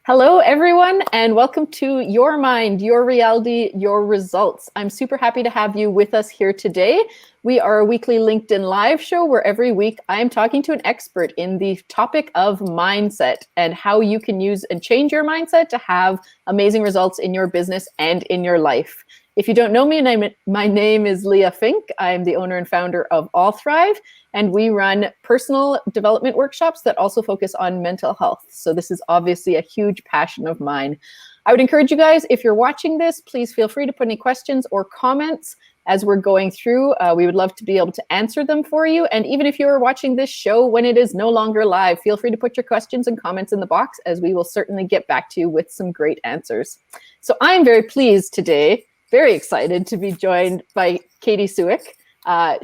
Hello, everyone, and welcome to Your Mind, Your Reality, Your Results. I'm super happy to have you with us here today. We are a weekly LinkedIn Live show where every week I am talking to an expert in the topic of mindset and how you can use and change your mindset to have amazing results in your business and in your life. If you don't know me, my name is Leah Fink. I'm the owner and founder of All Thrive, and we run personal development workshops that also focus on mental health. So this is obviously a huge passion of mine. I would encourage you guys, if you're watching this, please feel free to put any questions or comments as we're going through. We would love to be able to answer them for you. And even if you're watching this show when it is no longer live, feel free to put your questions and comments in the box, as we will certainly get back to you with some great answers. So I'm very pleased today, very excited to be joined by Katy Suik.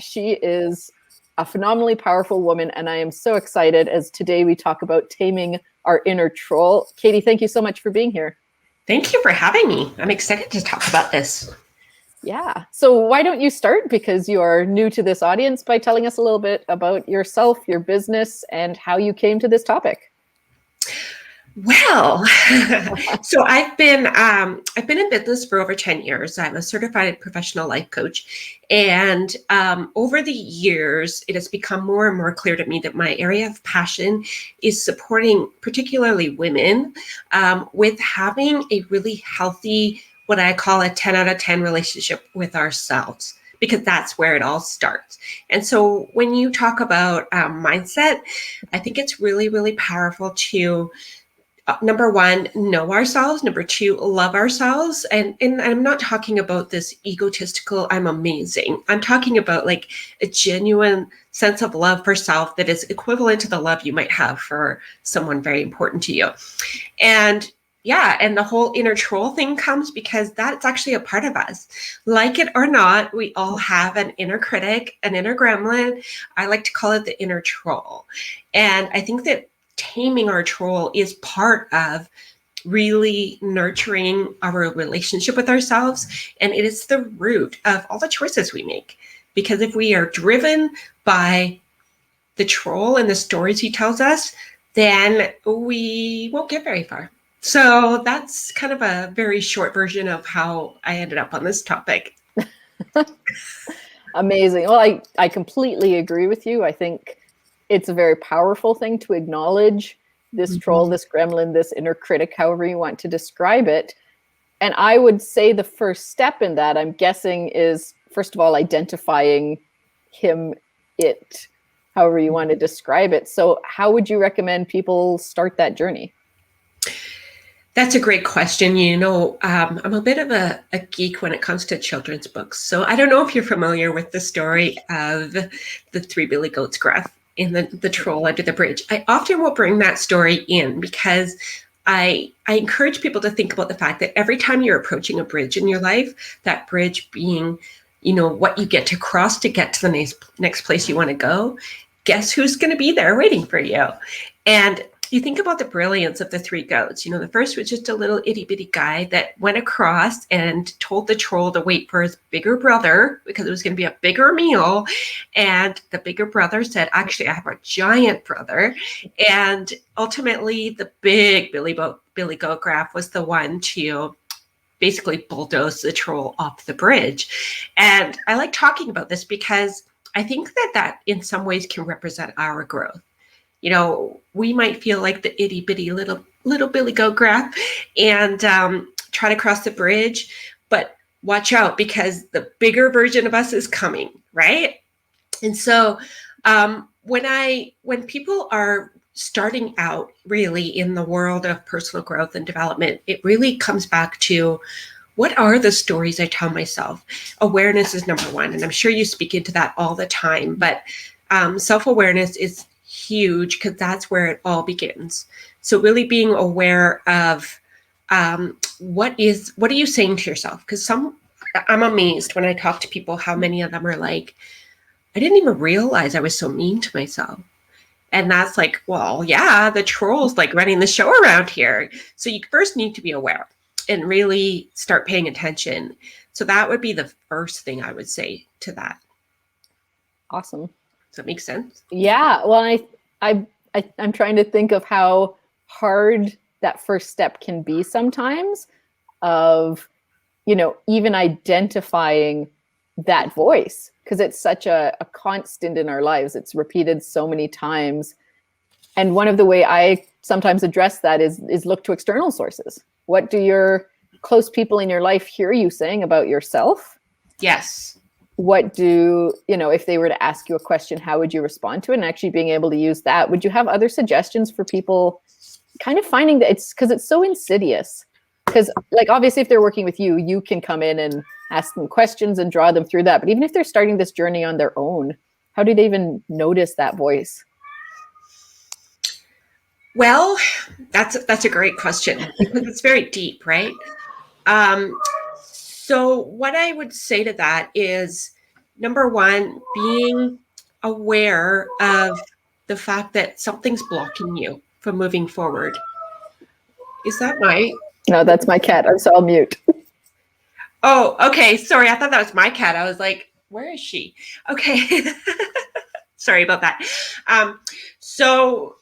She is a phenomenally powerful woman, and I am so excited as today we talk about taming our inner troll. Katy, thank you so much for being here. Thank you for having me. I'm excited to talk about this. Yeah. So why don't you start, because you are new to this audience, by telling us a little bit about yourself, your business, and how you came to this topic? Well, so I've been in business for over 10 years. I'm a certified professional life coach. And over the years, it has become more and more clear to me that my area of passion is supporting particularly women with having a really healthy, what I call a 10 out of 10 relationship with ourselves, because that's where it all starts. And so when you talk about mindset, I think it's really, really powerful to number one, know ourselves. Number two, love ourselves. And I'm not talking about this egotistical, I'm amazing. I'm talking about like a genuine sense of love for self that is equivalent to the love you might have for someone very important to you. And yeah, and the whole inner troll thing comes because that's actually a part of us. Like it or not, we all have an inner critic, an inner gremlin. I like to call it the inner troll. And I think that taming our troll is part of really nurturing our relationship with ourselves. And it is the root of all the choices we make. Because if we are driven by the troll and the stories he tells us, then we won't get very far. So that's kind of a very short version of how I ended up on this topic. Amazing. Well, I completely agree with you. I think it's a very powerful thing to acknowledge this troll, this gremlin, this inner critic, however you want to describe it. And I would say the first step in that, I'm guessing, is first of all, identifying him, it, however you want to describe it. So how would you recommend people start that journey? That's a great question. You know, I'm a bit of a geek when it comes to children's books. So I don't know if you're familiar with the story of the three billy goats graph in the troll under the bridge. I often will bring that story in because I encourage people to think about the fact that every time you're approaching a bridge in your life, that bridge being, you know, what you get to cross to get to the next place you want to go, guess who's going to be there waiting for you? And you think about the brilliance of the three goats. You know, the first was just a little itty bitty guy that went across and told the troll to wait for his bigger brother because it was going to be a bigger meal. And the bigger brother said, actually, I have a giant brother. And ultimately, the big Billy Goat Graph was the one to basically bulldoze the troll off the bridge. And I like talking about this because I think that in some ways can represent our growth. You know, we might feel like the itty bitty little Billy Goat Graph and try to cross the bridge, but watch out because the bigger version of us is coming, right? And so when people are starting out really in the world of personal growth and development, it really comes back to what are the stories I tell myself? Awareness is number one, and I'm sure you speak into that all the time, but self-awareness is huge because that's where it all begins. So really being aware of what are you saying to yourself? Because I'm amazed when I talk to people how many of them are like, I didn't even realize I was so mean to myself. And that's like, well, yeah, the troll's like running the show around here. So you first need to be aware and really start paying attention. So that would be the first thing I would say to that. Awesome. Does that make sense? Yeah. Well, I'm trying to think of how hard that first step can be sometimes of, you know, even identifying that voice, because it's such a constant in our lives. It's repeated so many times. And one of the way I sometimes address that is look to external sources. What do your close people in your life hear you saying about yourself? Yes. What do, you know, if they were to ask you a question, how would you respond to it? And actually being able to use that. Would you have other suggestions for people kind of finding that it's because it's so insidious? Because like, obviously, if they're working with you, you can come in and ask them questions and draw them through that. But even if they're starting this journey on their own, how do they even notice that voice? Well, that's a great question because it's very deep, right? So what I would say to that is, number one, being aware of the fact that something's blocking you from moving forward. Is that my? No, that's my cat. So I'll mute. Oh, okay. Sorry, I thought that was my cat. I was like, where is she? Okay. Sorry about that. So,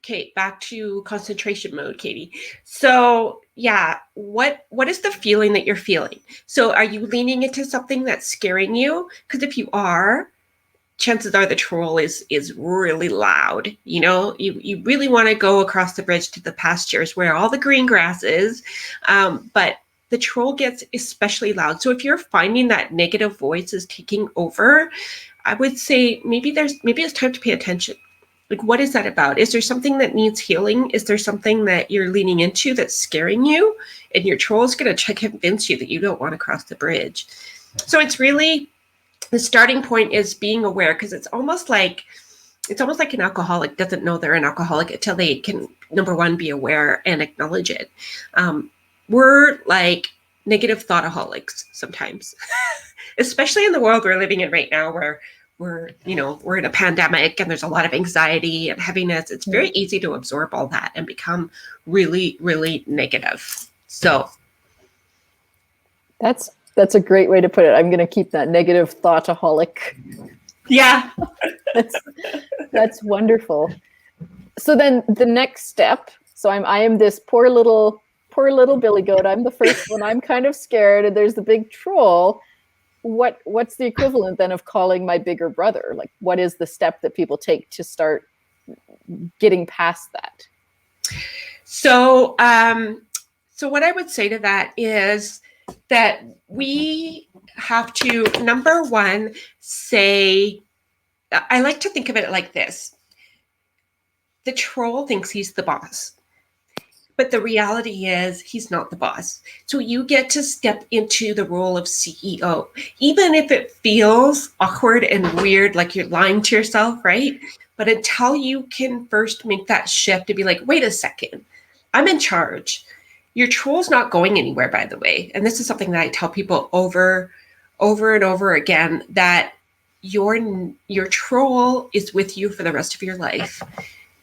okay, back to concentration mode, Katy. So, yeah, what is the feeling that you're feeling? So, are you leaning into something that's scaring you? Because if you are, chances are the troll is really loud. You know, you really want to go across the bridge to the pastures where all the green grass is, but the troll gets especially loud. So if you're finding that negative voice is taking over, I would say maybe it's time to pay attention. Like, what is that about? Is there something that needs healing? Is there something that you're leaning into that's scaring you? And your troll is going to convince you that you don't want to cross the bridge. So it's really, the starting point is being aware, because it's almost like an alcoholic doesn't know they're an alcoholic until they can, number one, be aware and acknowledge it. We're like negative thoughtaholics sometimes, especially in the world we're living in right now, where we're in a pandemic and there's a lot of anxiety and heaviness. It's very easy to absorb all that and become really, really negative. So That's a great way to put it. I'm going to keep that, negative thoughtaholic. Yeah. That's wonderful. So then the next step, so I am this poor little billy goat. I'm the first one. I'm kind of scared, and there's the big troll. What's the equivalent then of calling my bigger brother? Like, what is the step that people take to start getting past that? So what I would say to that is that we have to, number one, say, I like to think of it like this. The troll thinks he's the boss, but the reality is he's not the boss. So you get to step into the role of CEO, even if it feels awkward and weird, like you're lying to yourself, right? But until you can first make that shift to be like, wait a second, I'm in charge. Your troll's not going anywhere, by the way. And this is something that I tell people over and over again, that your troll is with you for the rest of your life,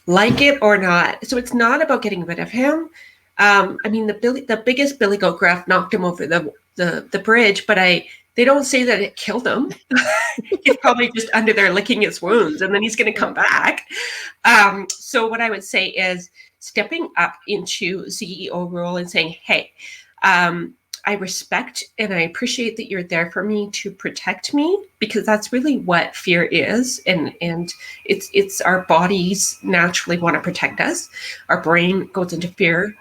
like it or not. So it's not about getting rid of him. I mean, the biggest billy goat graph knocked him over the bridge, but they don't say that it killed him. He's probably just under there licking his wounds, and then he's going to come back. So what I would say is stepping up into CEO role and saying, hey, I respect and I appreciate that you're there for me to protect me, because that's really what fear is. And it's our bodies naturally want to protect us. Our brain goes into fear,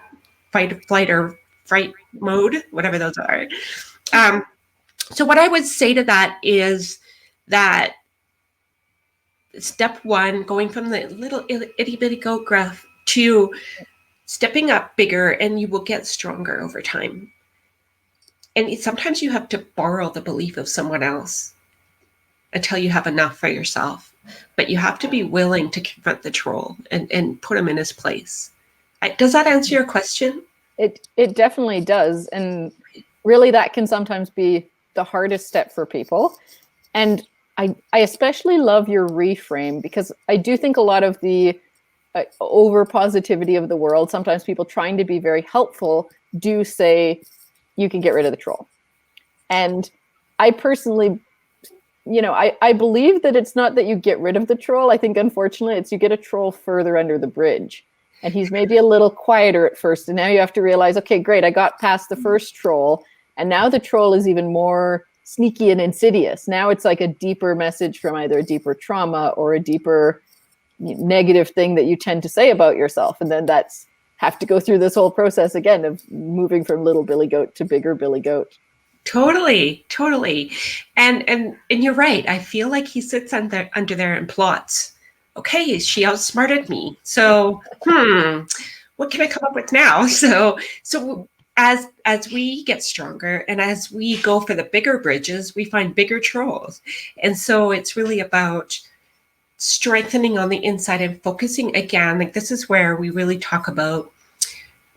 fight, flight, or fright mode, whatever those are. So what I would say to that is that step one, going from the little itty bitty goat graph to stepping up bigger, and you will get stronger over time. And sometimes you have to borrow the belief of someone else until you have enough for yourself. But you have to be willing to confront the troll and put him in his place. Does that answer your question? It definitely does. And really that can sometimes be the hardest step for people. And I especially love your reframe, because I do think a lot of the over positivity of the world, sometimes people trying to be very helpful do say, you can get rid of the troll. And I personally, I believe that it's not that you get rid of the troll. I think, unfortunately, it's you get a troll further under the bridge. And he's maybe a little quieter at first. And now you have to realize, okay, great, I got past the first troll. And now the troll is even more sneaky and insidious. Now it's like a deeper message from either a deeper trauma or a deeper negative thing that you tend to say about yourself. And then that's have to go through this whole process again of moving from little Billy Goat to bigger Billy Goat. Totally. And you're right. I feel like he sits under there and plots. Okay, she outsmarted me. So, what can I come up with now? So as we get stronger and as we go for the bigger bridges, we find bigger trolls. And so it's really about strengthening on the inside and focusing again. Like, this is where we really talk about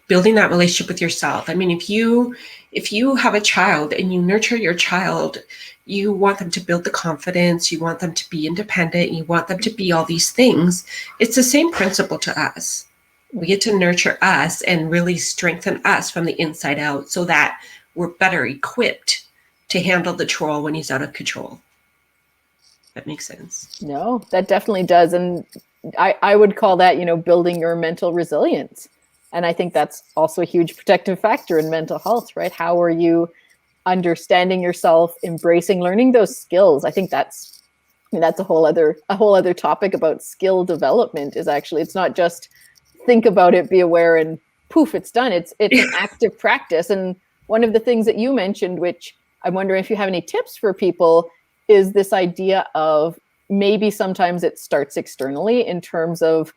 building that relationship with yourself. I mean, if you have a child and you nurture your child, you want them to build the confidence, you want them to be independent, you want them to be all these things. It's the same principle to us. We get to nurture us and really strengthen us from the inside out so that we're better equipped to handle the troll when he's out of control. That makes sense. No, that definitely does. And I would call that, building your mental resilience. And I think that's also a huge protective factor in mental health, right? How are you understanding yourself, embracing, learning those skills? I think that's a whole other topic about skill development. Is actually, it's not just think about it, be aware, and poof, it's done. It's an active practice. And one of the things that you mentioned, which I'm wondering if you have any tips for people, is this idea of maybe sometimes it starts externally in terms of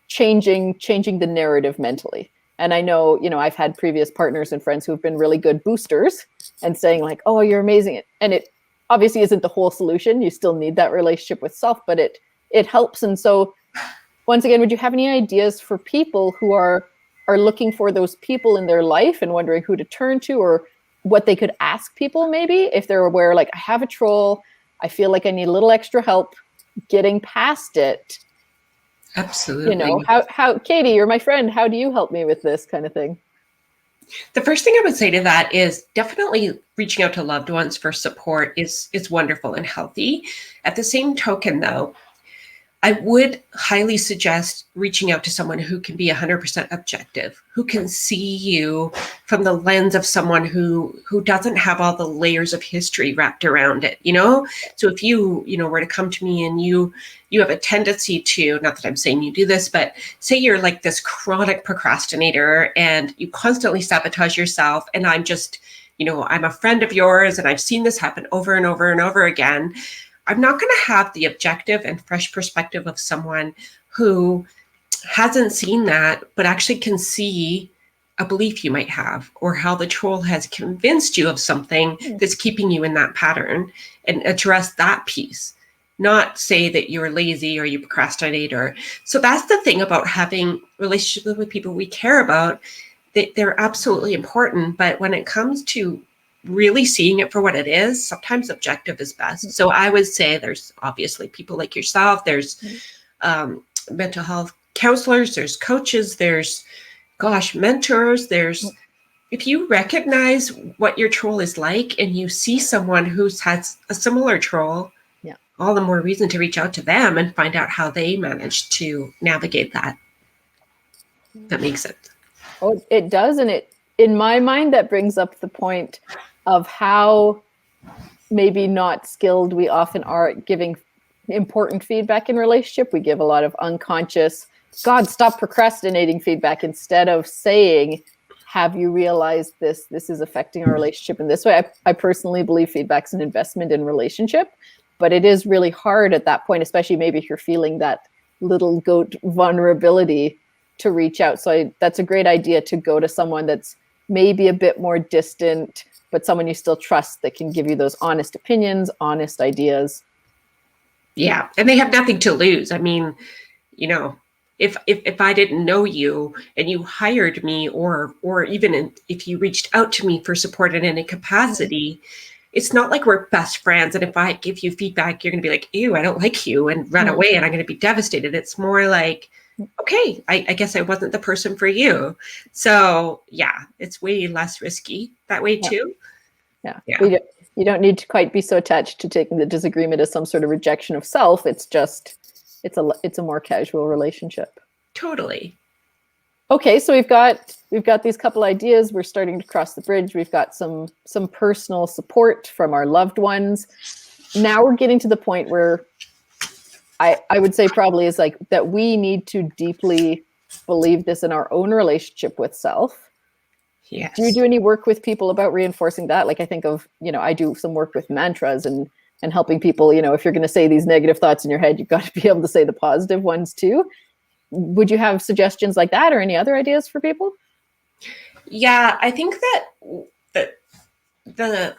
changing the narrative mentally. And I know, I've had previous partners and friends who have been really good boosters and saying like, oh, you're amazing. And it obviously isn't the whole solution. You still need that relationship with self, but it helps. And so once again, would you have any ideas for people who are looking for those people in their life and wondering who to turn to, or what they could ask people, maybe if they're aware, like, I have a troll, I feel like I need a little extra help getting past it? Absolutely. How Katy, you're my friend, how do you help me with this kind of thing? The first thing I would say to that is definitely reaching out to loved ones for support is wonderful and healthy. At the same token, though, I would highly suggest reaching out to someone who can be 100% objective, who can see you from the lens of someone who doesn't have all the layers of history wrapped around it, So if you were to come to me and you have a tendency to, not that I'm saying you do this, but say you're like this chronic procrastinator and you constantly sabotage yourself, and I'm just, I'm a friend of yours and I've seen this happen over and over and over again, I'm not going to have the objective and fresh perspective of someone who hasn't seen that, but actually can see a belief you might have, or how the troll has convinced you of something that's keeping you in that pattern, and address that piece, not say that you're lazy or you procrastinate. So that's the thing about having relationships with people we care about, that they're absolutely important. But when it comes to really seeing it for what it is, sometimes objective is best. So I would say there's obviously people like yourself, there's mental health counselors, there's coaches, there's mentors, there's, if you recognize what your troll is like and you see someone who's had a similar troll, all the more reason to reach out to them and find out how they manage to navigate that. That makes sense. Oh, it does. And in my mind, that brings up the point of how maybe not skilled we often are at giving important feedback in relationship. We give a lot of unconscious, God, stop procrastinating feedback, instead of saying, have you realized this is affecting our relationship in this way? I personally believe feedback's an investment in relationship, but it is really hard at that point, especially maybe if you're feeling that little goat vulnerability, to reach out. So that's a great idea, to go to someone that's maybe a bit more distant, but someone you still trust, that can give you those honest opinions, honest ideas. Yeah. And they have nothing to lose. I mean, if I didn't know you and you hired me, or even if you reached out to me for support in any capacity, it's not like we're best friends. And if I give you feedback, you're going to be like, ew, I don't like you, and run away, and I'm going to be devastated. It's more like, okay, I guess I wasn't the person for you. So yeah, it's way less risky that way too. Yeah. You don't need to quite be so attached to taking the disagreement as some sort of rejection of self. It's just, it's a more casual relationship. Totally. Okay, so we've got these couple ideas. We're starting to cross the bridge. We've got some personal support from our loved ones. Now we're getting to the point where I would say probably is like that we need to deeply believe this in our own relationship with self. Yes. Do you do any work with people about reinforcing that? Like I think of, I do some work with mantras and helping people, if you're going to say these negative thoughts in your head, you've got to be able to say the positive ones too. Would you have suggestions like that or any other ideas for people? Yeah, I think that the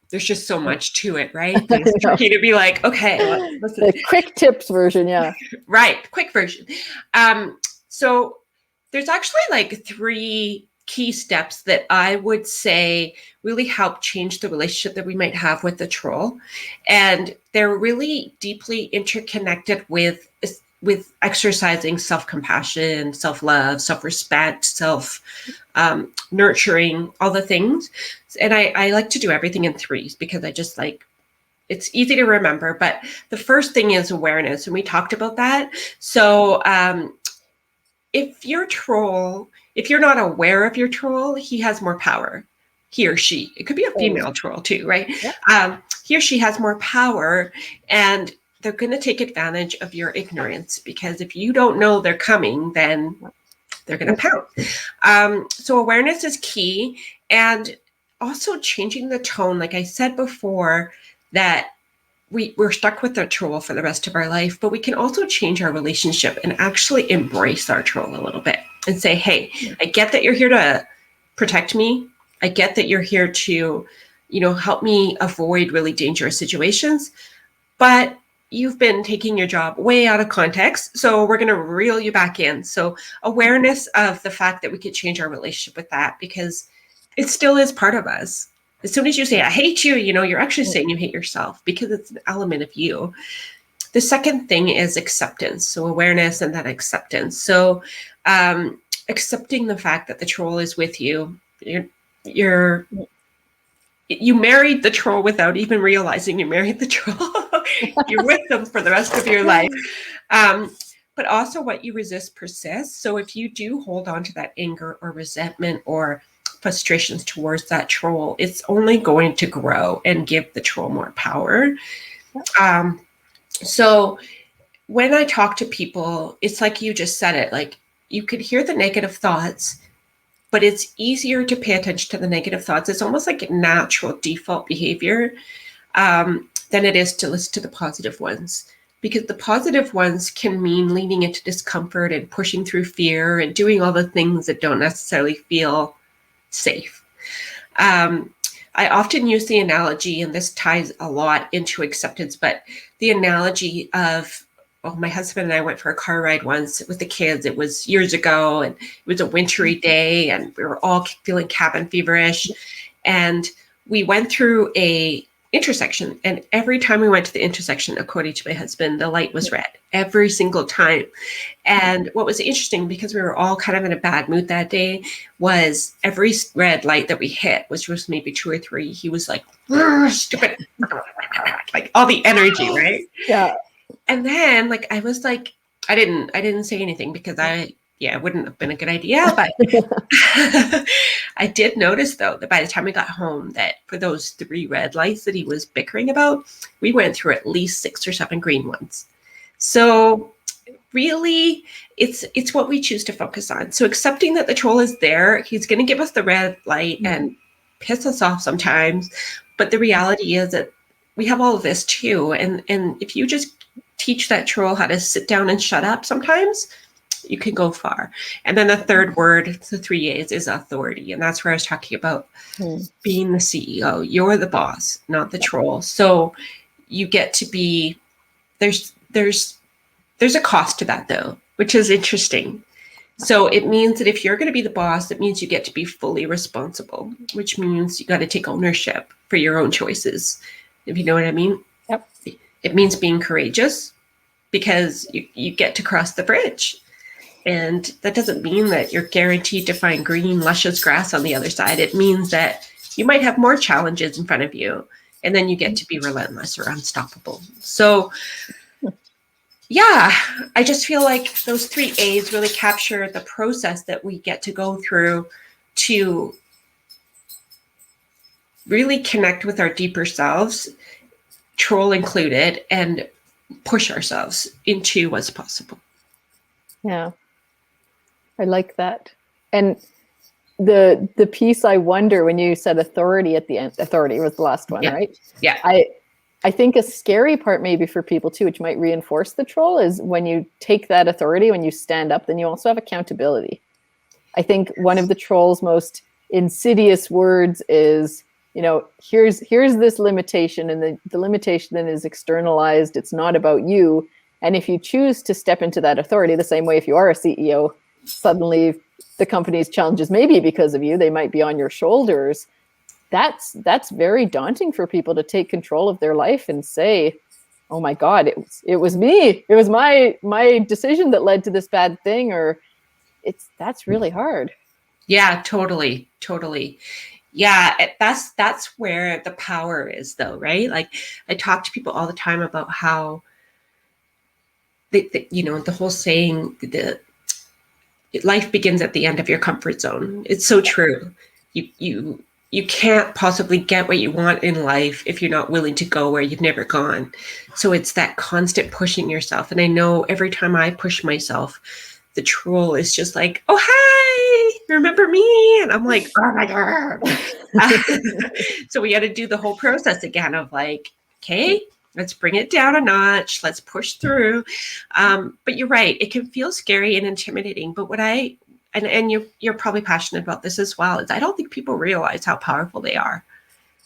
there's just so much to it, right? That it's tricky to be like, okay, listen. The quick tips version, yeah. Right, quick version. So there's actually like 3 key steps that I would say really help change the relationship that we might have with the troll. And they're really deeply interconnected with exercising self-compassion, self-love, self-respect, nurturing, all the things. And I like to do everything in 3s because I just like, it's easy to remember. But the first thing is awareness. And we talked about that. So if you're not aware of your troll, he has more power. He or she. It could be a female troll too, right? Yeah. He or she has more power, and they're going to take advantage of your ignorance, because if you don't know they're coming, then they're going to pounce. So awareness is key, and also changing the tone. Like I said before, that we're stuck with our troll for the rest of our life, but we can also change our relationship and actually embrace our troll a little bit and say, hey, I get that you're here to protect me. I get that you're here to, help me avoid really dangerous situations, but you've been taking your job way out of context. So we're going to reel you back in. So awareness of the fact that we could change our relationship with that, because it still is part of us. As soon as you say, I hate you, you're actually saying you hate yourself, because it's an element of you. The second thing is acceptance. So awareness and then acceptance. So accepting the fact that the troll is with you. You married the troll without even realizing you married the troll. You're with them for the rest of your life. But also what you resist persists. So if you do hold on to that anger or resentment or frustrations towards that troll, it's only going to grow and give the troll more power. So when I talk to people, it's like you just said it, like you could hear the negative thoughts, but it's easier to pay attention to the negative thoughts. It's almost like a natural default behavior than it is to listen to the positive ones, because the positive ones can mean leaning into discomfort and pushing through fear and doing all the things that don't necessarily feel safe. I often use the analogy, and this ties a lot into acceptance, but the analogy of, my husband and I went for a car ride once with the kids. It was years ago, and it was a wintry day, and we were all feeling cabin feverish. And we went through a intersection, and every time we went to the intersection, according to my husband, the light was red every single time. And what was interesting, because we were all kind of in a bad mood that day, was every red light that we hit, which was maybe 2 or 3, he was like, stupid, like all the energy, right? Yeah. And then like I was like, I didn't say anything, because it wouldn't have been a good idea. But I did notice, though, that by the time we got home, that for those 3 red lights that he was bickering about, we went through at least 6 or 7 green ones. So really, it's what we choose to focus on. So accepting that the troll is there, he's going to give us the red light and piss us off sometimes. But the reality is that we have all of this too. And if you just teach that troll how to sit down and shut up sometimes, you can go far. And then the third word, the 3 A's, is authority. And that's where I was talking about being the CEO. You're the boss, not the troll. So you get to be, there's a cost to that, though, which is interesting. So it means that if you're going to be the boss, it means you get to be fully responsible, which means you got to take ownership for your own choices, if you know what I mean. Yep. It means being courageous, because you get to cross the bridge. And that doesn't mean that you're guaranteed to find green, luscious grass on the other side. It means that you might have more challenges in front of you, and then you get to be relentless or unstoppable. So yeah, I just feel like those 3 A's really capture the process that we get to go through to really connect with our deeper selves, troll included, and push ourselves into what's possible. Yeah, I like that. And the piece, I wonder, when you said authority at the end, authority was the last one, Yeah. right? Yeah. I think a scary part maybe for people too, which might reinforce the troll, is when you take that authority, when you stand up, then you also have accountability. I think one of the troll's most insidious words is, you know, here's this limitation, and the limitation then is externalized. It's not about you. And if you choose to step into that authority, the same way if you are a CEO, suddenly the company's challenges maybe because of you, they might be on your shoulders. That's very daunting for people to take control of their life and say, oh my God, it was me. It was my decision that led to this bad thing, or that's really hard. Yeah, totally. Yeah, that's where the power is, though, right? Like, I talk to people all the time about how the whole saying, the life begins at the end of your comfort zone. It's so true. You can't possibly get what you want in life if you're not willing to go where you've never gone. So it's that constant pushing yourself. And I know every time I push myself, the troll is just like, oh, hi, remember me? And I'm like, oh my God. So we got to do the whole process again of like, okay, let's bring it down a notch. Let's push through. But you're right. It can feel scary and intimidating. But and you're probably passionate about this as well, is I don't think people realize how powerful they are.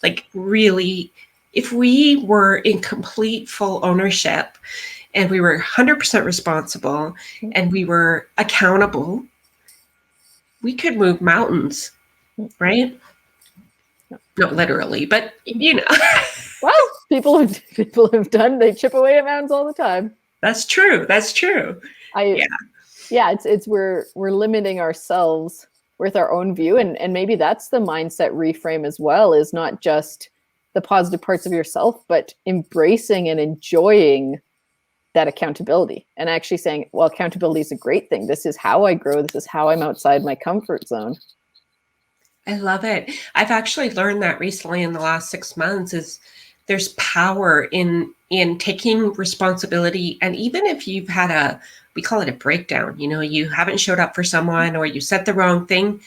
Like, really, if we were in complete full ownership and we were 100% responsible and we were accountable, we could move mountains, right? Not literally, but Well, people have done. They chip away at mountains all the time. That's true. It's we're limiting ourselves with our own view, and maybe that's the mindset reframe as well, is not just the positive parts of yourself, but embracing and enjoying that accountability and actually saying, well, accountability is a great thing. This is how I grow. This is how I'm outside my comfort zone. I love it. I've actually learned that recently in the last 6 months, is there's power in taking responsibility. And even if you've had we call it a breakdown, you haven't showed up for someone or you said the wrong thing,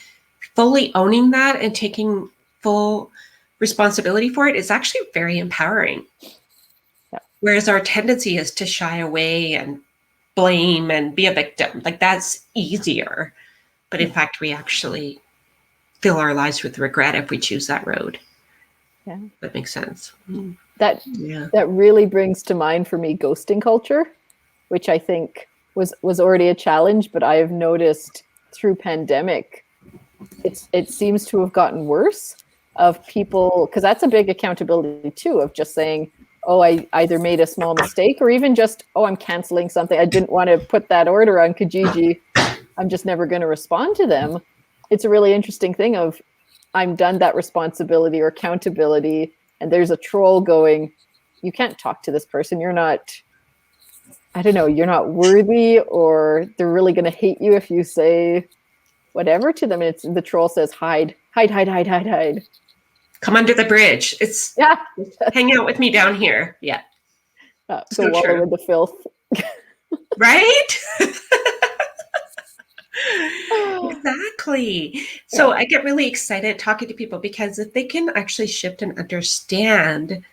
fully owning that and taking full responsibility for it is actually very empowering. Yeah. Whereas our tendency is to shy away and blame and be a victim. Like, that's easier. But in fact, we actually fill our lives with regret if we choose that road. Yeah. That makes sense. That really brings to mind for me ghosting culture, which I think was already a challenge, but I have noticed through pandemic, it seems to have gotten worse, of people, because that's a big accountability too, of just saying, oh, I either made a small mistake, or even just, oh, I'm canceling something. I didn't want to put that order on Kijiji. I'm just never going to respond to them. It's a really interesting thing of, I'm done that responsibility or accountability, and there's a troll going, you can't talk to this person. You're not, I don't know, you're not worthy, or they're really going to hate you if you say whatever to them. And the troll says, hide. Come under the bridge. Hang out with me down here. Yeah. Go wallow in the filth. Right? Exactly. So I get really excited talking to people, because if they can actually shift and understand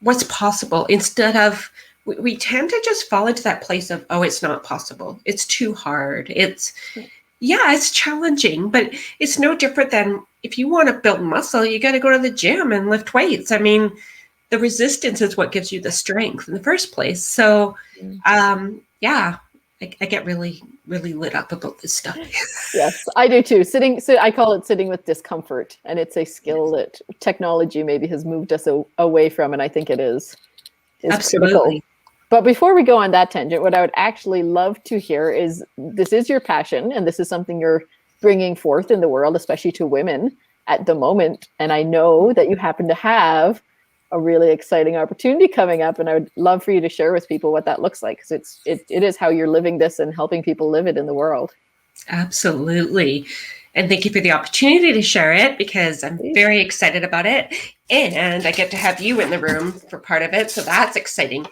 what's possible, instead of, we tend to just fall into that place of, oh, it's not possible. It's too hard. It's challenging, but it's no different than if you want to build muscle, you got to go to the gym and lift weights. I mean, the resistance is what gives you the strength in the first place. So, I get really, really lit up about this stuff. Yes, I do too. I call it sitting with discomfort, and it's a skill that technology maybe has moved us away from, and I think it is Absolutely critical. But before we go on that tangent, what I would actually love to hear is, this is your passion, and this is something you're bringing forth in the world, especially to women at the moment. And I know that you happen to have a really exciting opportunity coming up, and I would love for you to share with people what that looks like, because it is how you're living this and helping people live it in the world. Absolutely. And thank you for the opportunity to share it, because I'm very excited about it. And I get to have you in the room for part of it. So that's exciting.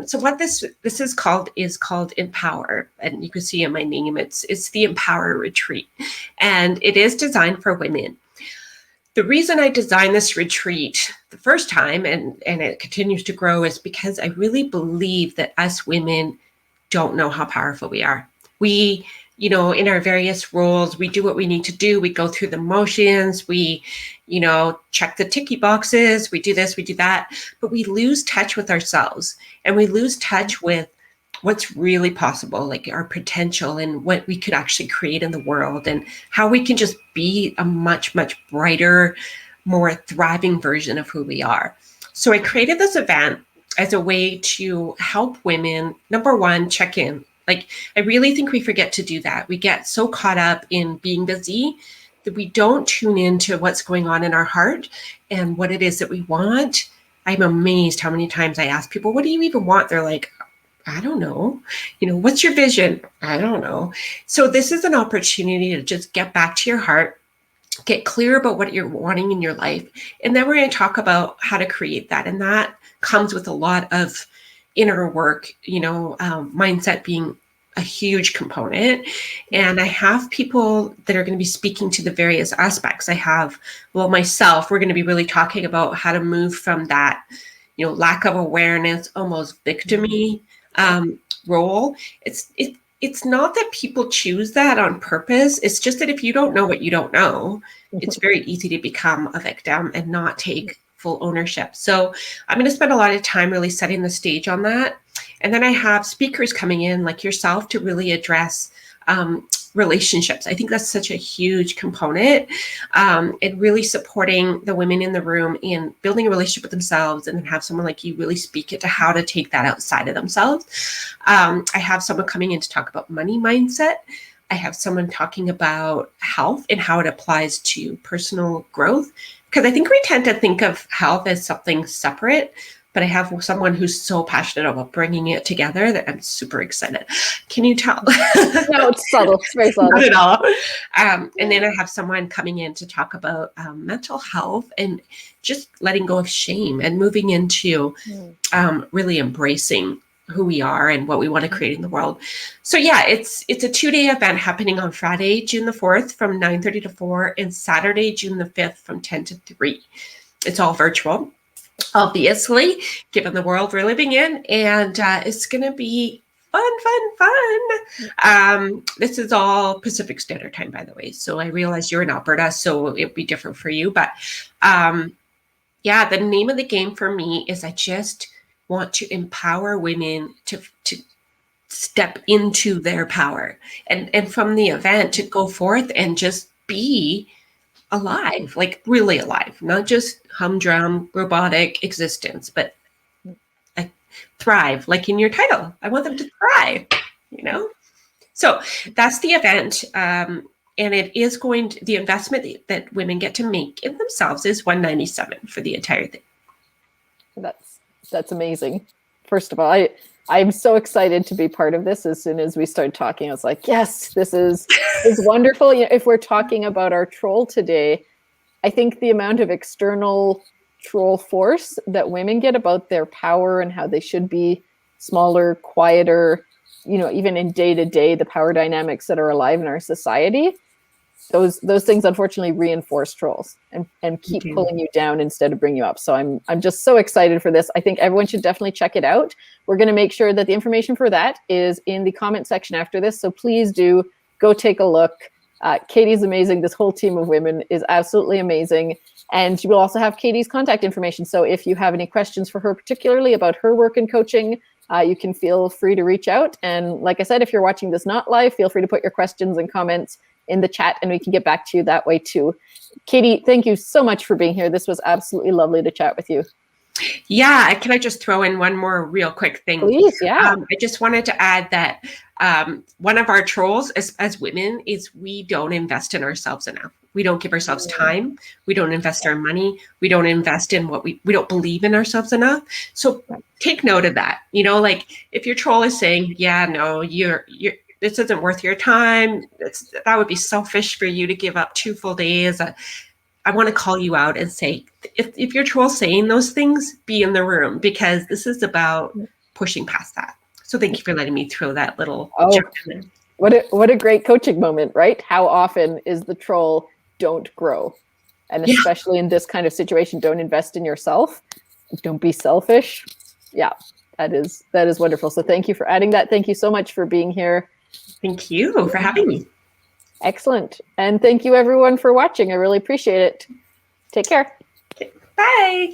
So what this is called Empower. And you can see in my name, it's the Empower Retreat. And it is designed for women. The reason I designed this retreat the first time, and it continues to grow, is because I really believe that us women don't know how powerful we are. We, in our various roles, we do what we need to do. We go through the motions. We, check the ticky boxes. We do this, we do that, but we lose touch with ourselves, and we lose touch with what's really possible, like our potential and what we could actually create in the world, and how we can just be a much, much brighter, more thriving version of who we are. So I created this event as a way to help women, number one, check in. Like, I really think we forget to do that. We get so caught up in being busy that we don't tune into what's going on in our heart and what it is that we want. I'm amazed how many times I ask people, what do you even want? They're like, I don't know. What's your vision? I don't know. So this is an opportunity to just get back to your heart, get clear about what you're wanting in your life. And then we're going to talk about how to create that. And that comes with a lot of inner work, mindset being a huge component. And I have people that are going to be speaking to the various aspects. I have, myself, we're going to be really talking about how to move from that, lack of awareness, almost victim-y role. It's not that people choose that on purpose. It's just that if you don't know what you don't know, it's very easy to become a victim and not take full ownership. So I'm going to spend a lot of time really setting the stage on that. And then I have speakers coming in like yourself to really address relationships. I think that's such a huge component, and really supporting the women in the room in building a relationship with themselves, and then have someone like you really speak it to how to take that outside of themselves. I have someone coming in to talk about money mindset. I have someone talking about health and how it applies to personal growth, because I think we tend to think of health as something separate. But I have someone who's so passionate about bringing it together that I'm super excited. Can you tell? No, it's subtle. It's very subtle. Not at all. And then I have someone coming in to talk about mental health and just letting go of shame and moving into really embracing who we are and what we want to create in the world. So yeah, it's a 2-day event happening on Friday, June the 4th from 9:30 to 4, and Saturday, June the 5th from 10 to 3. It's all virtual, obviously, given the world we're living in. And it's going to be fun. This is all Pacific Standard Time, by the way. So I realize you're in Alberta, so it'll be different for you. But the name of the game for me is I just want to empower women to step into their power. And from the event to go forth and just be alive, like really alive, not just humdrum robotic existence, but thrive, like in your title. I want them to thrive, So that's the event. And it is the investment that women get to make in themselves is $197 for the entire thing. That's amazing. First of all, I'm so excited to be part of this. As soon as we started talking, I was like, yes, this is wonderful. If we're talking about our troll today, I think the amount of external troll force that women get about their power and how they should be smaller, quieter, even in day-to-day, the power dynamics that are alive in our society, those things unfortunately reinforce trolls and keep pulling you down instead of bring you up. So I'm just so excited for this. I think everyone should definitely check it out. We're going to make sure that the information for that is in the comment section after this. So please do go take a look. Katy's amazing. This whole team of women is absolutely amazing. And we'll also have Katy's contact information. So if you have any questions for her, particularly about her work in coaching, you can feel free to reach out. And like I said, if you're watching this not live, feel free to put your questions and comments in the chat and we can get back to you that way too. Katy, thank you so much for being here. This was absolutely lovely to chat with you. Yeah. Can I just throw in one more real quick thing? Please, yeah. I just wanted to add that one of our trolls as women is we don't invest in ourselves enough. We don't give ourselves time. We don't invest our money. We don't invest in what we don't believe in ourselves enough. So take note of that. You know, like if your troll is saying, yeah, no, you're this isn't worth your time. That would be selfish for you to give up 2 full days. I want to call you out and say, if your troll's saying those things, be in the room, because this is about pushing past that. So thank you for letting me throw that little gem in there. What a great coaching moment, right? How often is the troll, don't grow? And especially in this kind of situation, don't invest in yourself. Don't be selfish. Yeah, that is wonderful. So thank you for adding that. Thank you so much for being here. Thank you for having me. Excellent. And thank you everyone for watching. I really appreciate it. Take care. Bye.